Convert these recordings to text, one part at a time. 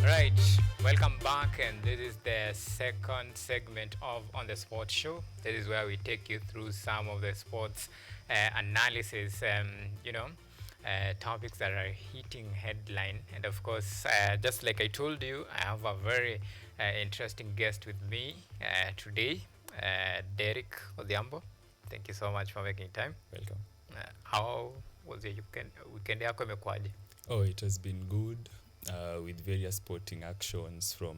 Right, welcome back, and this is the second segment of On the Sports Show. This is where we take you through some of the sports analysis, topics that are hitting headline. And of course, just like I told you, I have a very interesting guest with me today, Derrick Othiambo. Thank you so much for making time. Welcome. How was your weekend yako imekuwaje? Oh, it has been good with various sporting actions from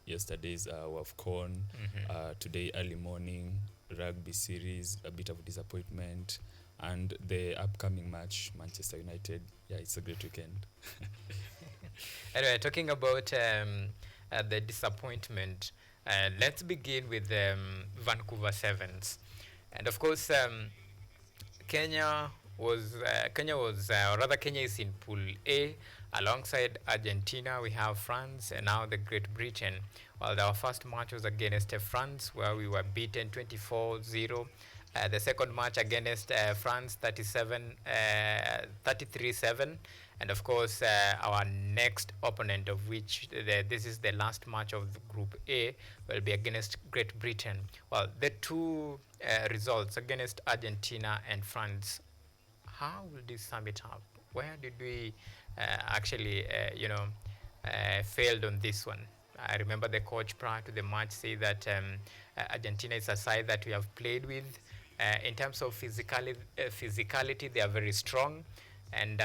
yesterday's WAFCON, today early morning, rugby series, a bit of disappointment, and the upcoming match, Manchester United. Yeah, it's a great weekend. Anyway, talking about the disappointment, let's begin with Vancouver Sevens, and of course, Kenya or rather Kenya is in Pool A. Alongside Argentina, we have France and now the Great Britain. Well, our first match was against France, where we were beaten 24-0. The second match against France, 33-7. And of course, our next opponent, of which this is the last match of Group A, will be against Great Britain. Well, the two results against Argentina and France, how will this sum it up? Where did we actually, failed on this one? I remember the coach prior to the match say that Argentina is a side that we have played with. In terms of physicality, they are very strong, and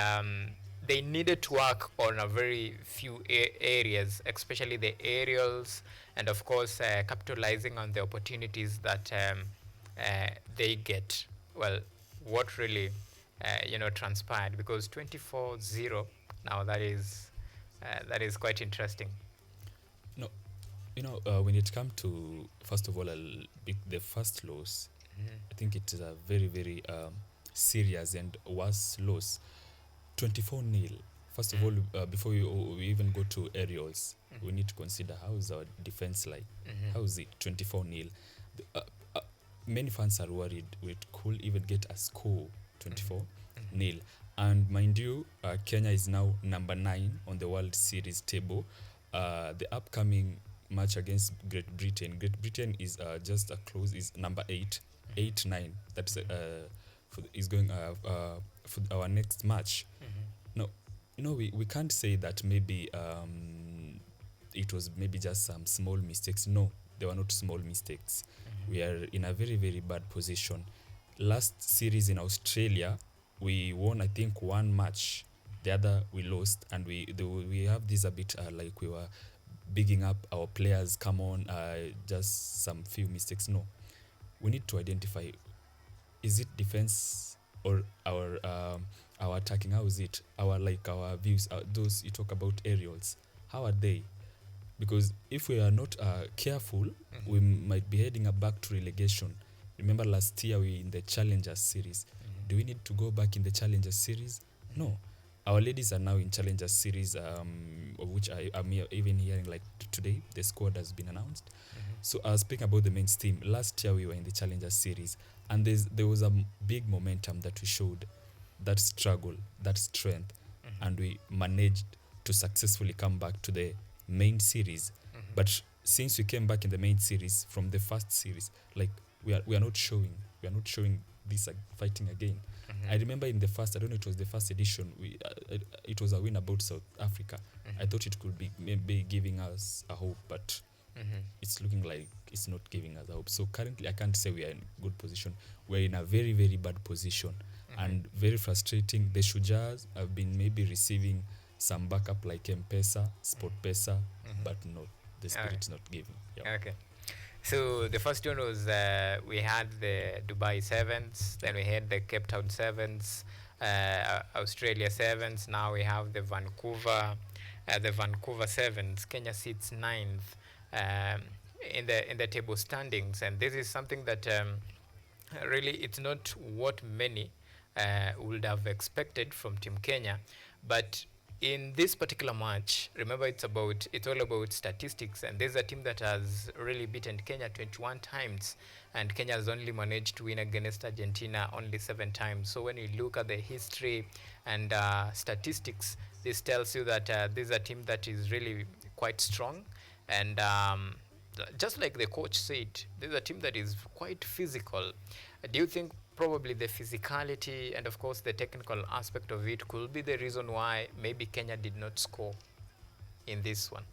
they needed to work on a very few areas, especially the aerials, and of course capitalizing on the opportunities that they get. Well, what really transpired, because 24-0 now, that is quite interesting. No, when it comes to, first of all, the first loss, I think it is a very, very serious and worse loss. 24-0. First of all, before we even go to aerials, we need to consider how is our defense like. How is it 24-0? Many fans are worried we could even get a score 24-0. And mind you, Kenya is now number 9 on the World Series table. The upcoming match against Great Britain is just a close, is number 8, 8-9. That's is going for our next match. No, we can't say that maybe it was maybe just some small mistakes. No, they were not small mistakes. We are in a very, very bad position. Last series in Australia, we won, I think, one match. The other we lost, and we have this a bit like we were bigging up our players. Come on, just some few mistakes. No, we need to identify: is it defense or our attacking? How is it? Our views. Those you talk about aerials. How are they? Because if we are not careful, we might be heading back to relegation. Remember last year we in the Challengers series. Do we need to go back in the Challengers series? No. Our ladies are now in Challengers series, of which I am even hearing like today, the squad has been announced. So I was speaking about the men's team. Last year we were in the Challengers series, and there was a big momentum that we showed, that struggle, that strength, and we managed to successfully come back to the main series. But since we came back in the main series from the first series, like we are not showing this fighting again. I remember in the first, I don't know, it was the first edition, it was a win about South Africa. I thought it could be maybe giving us a hope, but it's looking like it's not giving us a hope. So currently I can't say we are in good position. We're in a very, very bad position, and very frustrating. The Shujaas have been maybe receiving some backup like M-Pesa, SportPesa, but no, the spirit's not giving. Yeah. Okay. So the first one was we had the Dubai Sevens, then we had the Cape Town Sevens, Australia Sevens. Now we have the Vancouver Sevens. Kenya sits 9th in the table standings, and this is something that really it's not what many would have expected from Team Kenya, but in this particular match, remember it's all about statistics, and there's a team that has really beaten Kenya 21 times, and Kenya has only managed to win against Argentina only 7 times. So when you look at the history and statistics, this tells you that this is a team that is really quite strong, and just like the coach said, this is a team that is quite physical. Do you think probably the physicality and of course the technical aspect of it could be the reason why maybe Kenya did not score in this one?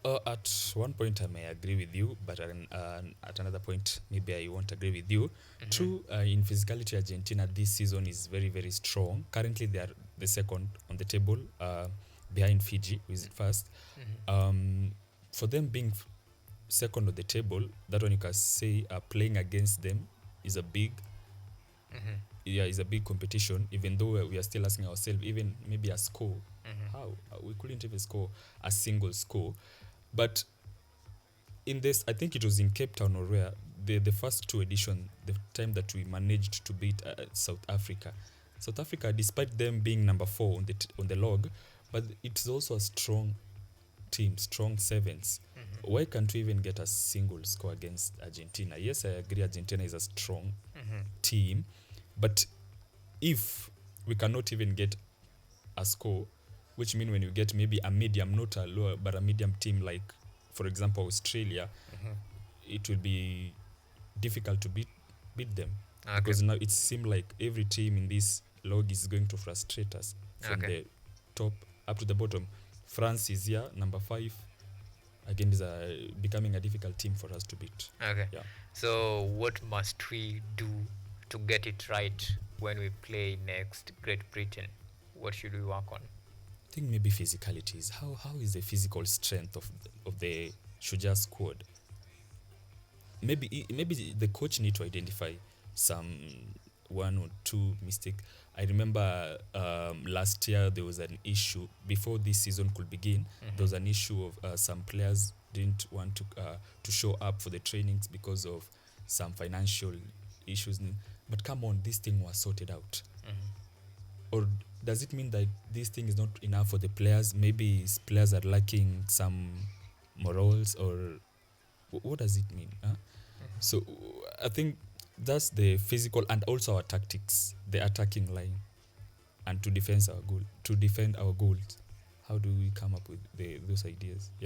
At one point, I may agree with you, but at another point, maybe I won't agree with you. True, in physicality, Argentina this season is very, very strong. Currently, they are the second on the table, behind Fiji, who is first. For them being second on the table, that one you can say playing against them is a big, is a big competition. Even though we are still asking ourselves, even maybe a score, how we couldn't even score a single score. But in this, I think it was in Cape Town or where the first two editions, the time that we managed to beat South Africa. South Africa, despite them being number 4 on the log, but it's also a strong team, strong sevens. Why can't we even get a single score against Argentina? Yes, I agree Argentina is a strong team, but if we cannot even get a score, which means when you get maybe a medium, not a lower, but a medium team like, for example, Australia, it will be difficult to beat them. Okay. Because now it seems like every team in this log is going to frustrate us from the top up to the bottom. France is here, number 5. Again, is becoming a difficult team for us to beat. Okay. Yeah. So what must we do to get it right when we play next Great Britain? What should we work on? I think maybe physicality is how is the physical strength of the Shujaa squad. Maybe the coach need to identify some 1 or 2 mistakes. I remember last year there was an issue before this season could begin. There was an issue of some players didn't want to show up for the trainings because of some financial issues. But come on, this thing was sorted out. Or does it mean that this thing is not enough for the players? Maybe players are lacking some morals, or what does it mean? So I think that's the physical and also our tactics, the attacking line, and to defend our goals. How do we come up with those ideas? Yeah.